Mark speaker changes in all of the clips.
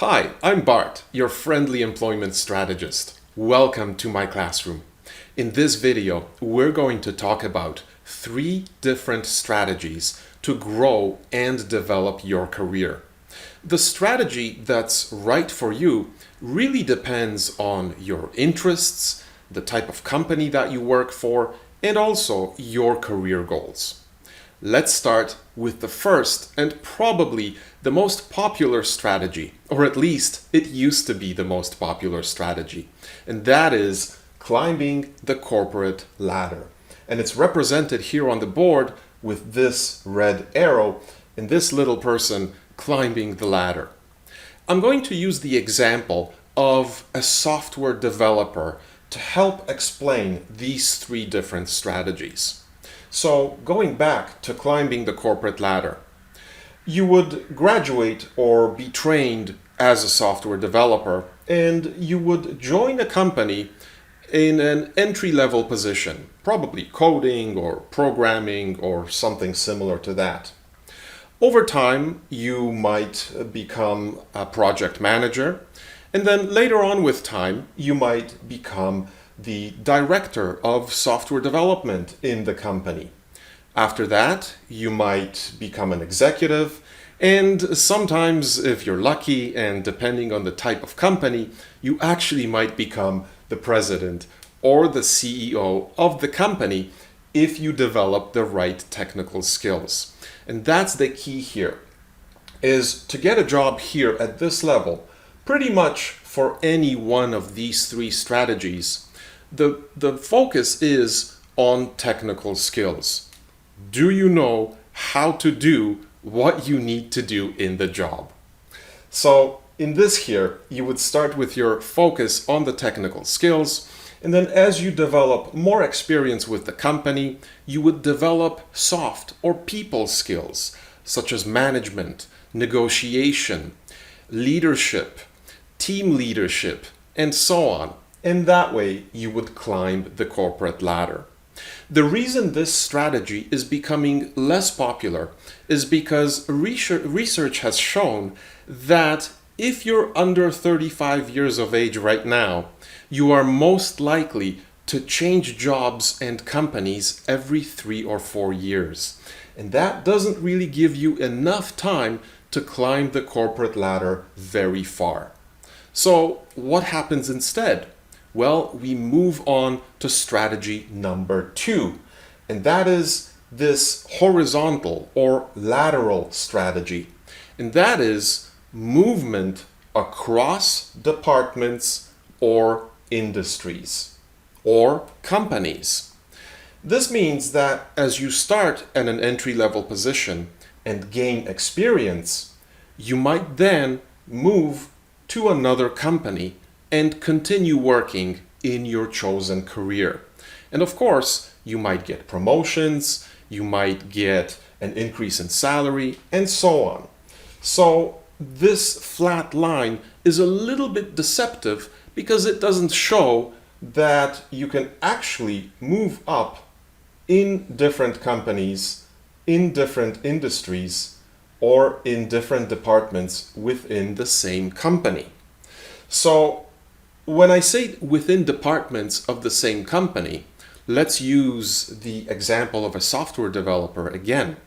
Speaker 1: Hi, I'm Bart, your friendly employment strategist. Welcome to my classroom. In this video, we're going to talk about 3 different strategies to grow and develop your career. The strategy that's right for you really depends on your interests, the type of company that you work for, and also your career goals. Let's start with the first and probably the most popular strategy, or at least it used to be the most popular strategy, and that is climbing the corporate ladder. And it's represented here on the board with this red arrow and this little person climbing the ladder. I'm going to use the example of a software developer to help explain these 3 different strategies. So going back to climbing the corporate ladder, you would graduate or be trained as a software developer, and you would join a company in an entry-level position, probably coding or programming or something similar to that. Over time, you might become a project manager, and then later on with time, you might become the director of software development in the company. After that, you might become an executive, and sometimes, if you're lucky and depending on the type of company, you actually might become the president or the CEO of the company if you develop the right technical skills. And that's the key here, is to get a job here at this level, pretty much for any one of these 3 strategies. The focus is on technical skills. Do you know how to do what you need to do in the job? So in this here, you would start with your focus on the technical skills, and then as you develop more experience with the company, you would develop soft or people skills, such as management, negotiation, leadership, team leadership, and so on. And that way, you would climb the corporate ladder. The reason this strategy is becoming less popular is because research has shown that if you're under 35 years of age right now, you are most likely to change jobs and companies every 3 or 4 years. And that doesn't really give you enough time to climb the corporate ladder very far. So what happens instead? Well, we move on to strategy number 2, and that is this horizontal or lateral strategy, and that is movement across departments or industries or companies. This means that as you start at an entry-level position and gain experience, you might then move to another company and continue working in your chosen career. And of course, you might get promotions, you might get an increase in salary, and so on. So this flat line is a little bit deceptive because it doesn't show that you can actually move up in different companies, in different industries, or in different departments within the same company. So when I say within departments of the same company, let's use the example of a software developer again.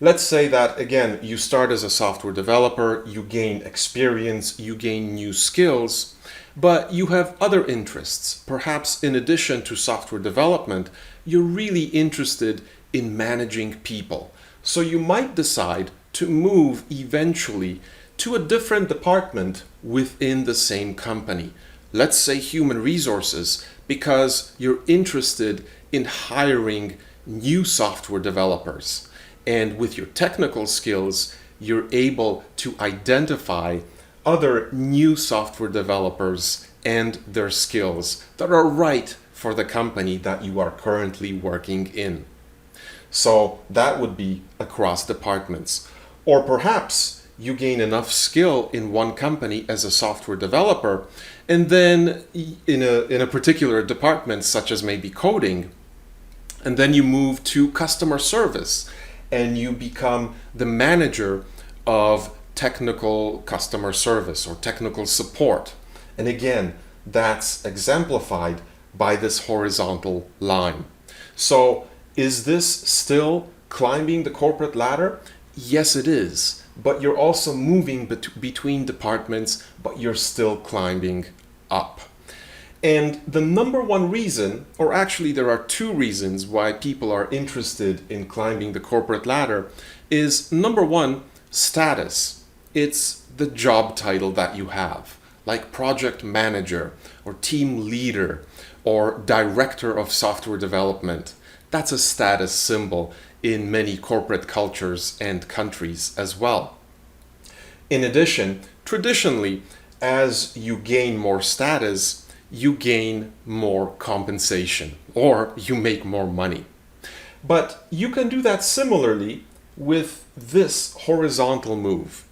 Speaker 1: Let's say that, again, you start as a software developer, you gain experience, you gain new skills, but you have other interests. Perhaps in addition to software development, you're really interested in managing people. So you might decide to move eventually to a different department within the same company. Let's say human resources, because you're interested in hiring new software developers. And with your technical skills, you're able to identify other new software developers and their skills that are right for the company that you are currently working in. So that would be across departments. Or perhaps you gain enough skill in one company as a software developer, and then in a particular department, such as maybe coding, and then you move to customer service, and you become the manager of technical customer service or technical support. And again, that's exemplified by this horizontal line. So is this still climbing the corporate ladder? Yes, it is. But you're also moving between departments, but you're still climbing up. And the number one reason, or actually there are two reasons why people are interested in climbing the corporate ladder, is number one, status. It's the job title that you have, like project manager or team leader or director of software development. That's a status symbol in many corporate cultures and countries as well. In addition, traditionally, as you gain more status, you gain more compensation or you make more money. But you can do that similarly with this horizontal move.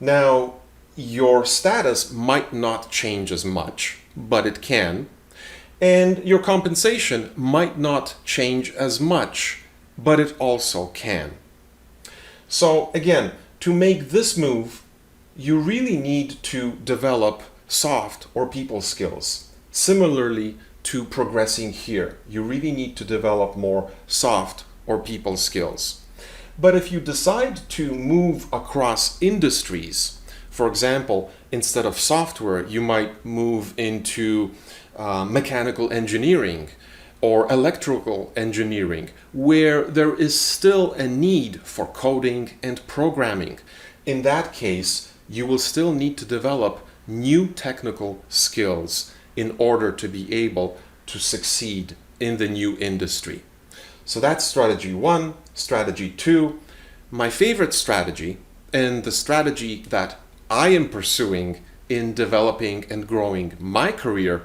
Speaker 1: Now, your status might not change as much, but it can. And your compensation might not change as much, but it also can. So again, to make this move, you really need to develop soft or people skills. Similarly to progressing here, you really need to develop more soft or people skills. But if you decide to move across industries, for example, instead of software, you might move into mechanical engineering or electrical engineering, where there is still a need for coding and programming. In that case, you will still need to develop new technical skills in order to be able to succeed in the new industry. So that's strategy one. Strategy two, my favorite strategy, and the strategy that I am pursuing in developing and growing my career,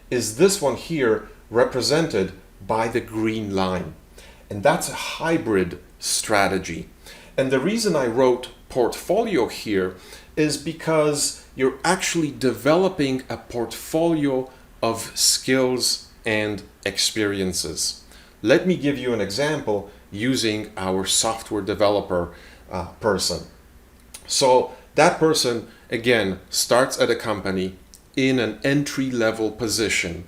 Speaker 1: is this one here, represented by the green line. And that's a hybrid strategy. And the reason I wrote portfolio here is because you're actually developing a portfolio of skills and experiences. Let me give you an example using our software developer person. So that person, again, starts at a company in an entry-level position.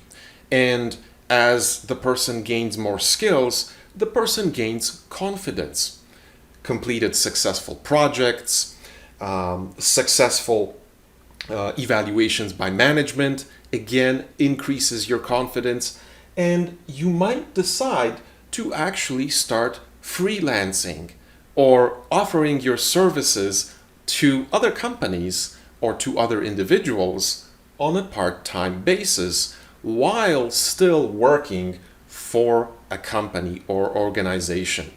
Speaker 1: And as the person gains more skills, the person gains confidence. Completed successful projects, successful evaluations by management, again, increases your confidence. And you might decide to actually start freelancing or offering your services to other companies or to other individuals on a part-time basis while still working for a company or organization.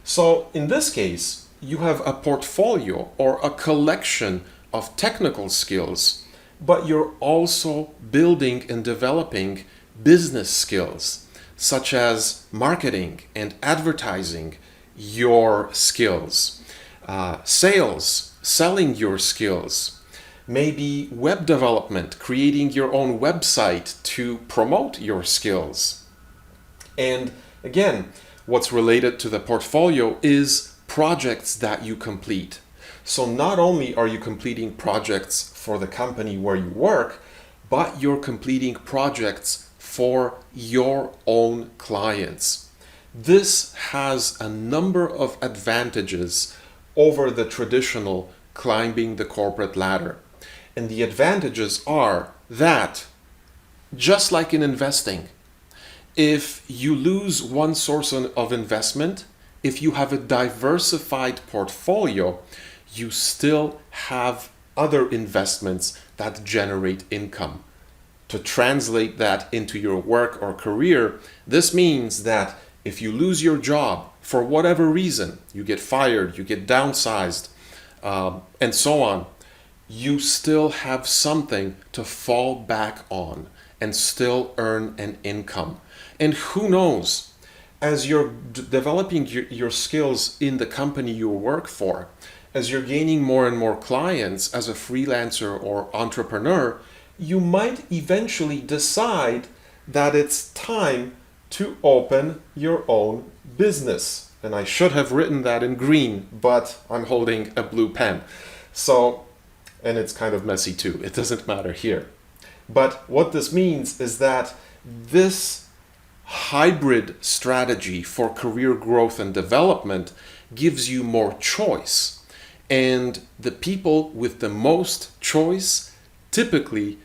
Speaker 1: So in this case, you have a portfolio or a collection of technical skills, but you're also building and developing business skills such as marketing and advertising, your skills, sales, selling your skills, maybe web development, creating your own website to promote your skills. And again, what's related to the portfolio is projects that you complete. So not only are you completing projects for the company where you work, but you're completing projects for your own clients. This has a number of advantages over the traditional climbing the corporate ladder. And the advantages are that, just like in investing, if you lose one source of investment, if you have a diversified portfolio, you still have other investments that generate income. To translate that into your work or career, this means that if you lose your job for whatever reason, you get fired, you get downsized, and so on, you still have something to fall back on and still earn an income. And who knows, as you're developing your skills in the company you work for, as you're gaining more and more clients as a freelancer or entrepreneur, you might eventually decide that it's time to open your own business. And I should have written that in green, but I'm holding a blue pen. So, and it's kind of messy too. It doesn't matter here. But what this means is that this hybrid strategy for career growth and development gives you more choice. And the people with the most choice typically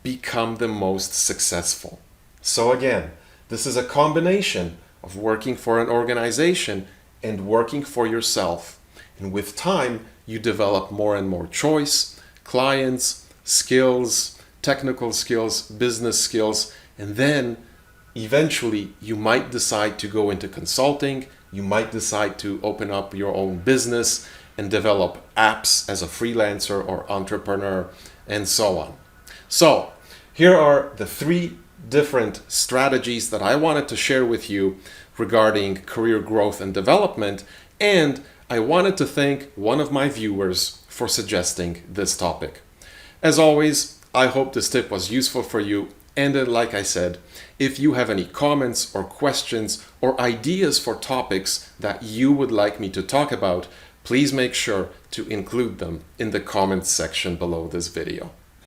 Speaker 1: become the most successful. So again, this is a combination of working for an organization and working for yourself. And with time, you develop more and more choice, clients, skills, technical skills, business skills, and then eventually you might decide to go into consulting, you might decide to open up your own business and develop apps as a freelancer or entrepreneur, and so on. So, here are the 3 different strategies that I wanted to share with you regarding career growth and development, and I wanted to thank one of my viewers for suggesting this topic. As always, I hope this tip was useful for you, and like I said, if you have any comments or questions or ideas for topics that you would like me to talk about, please make sure to include them in the comments section below this video.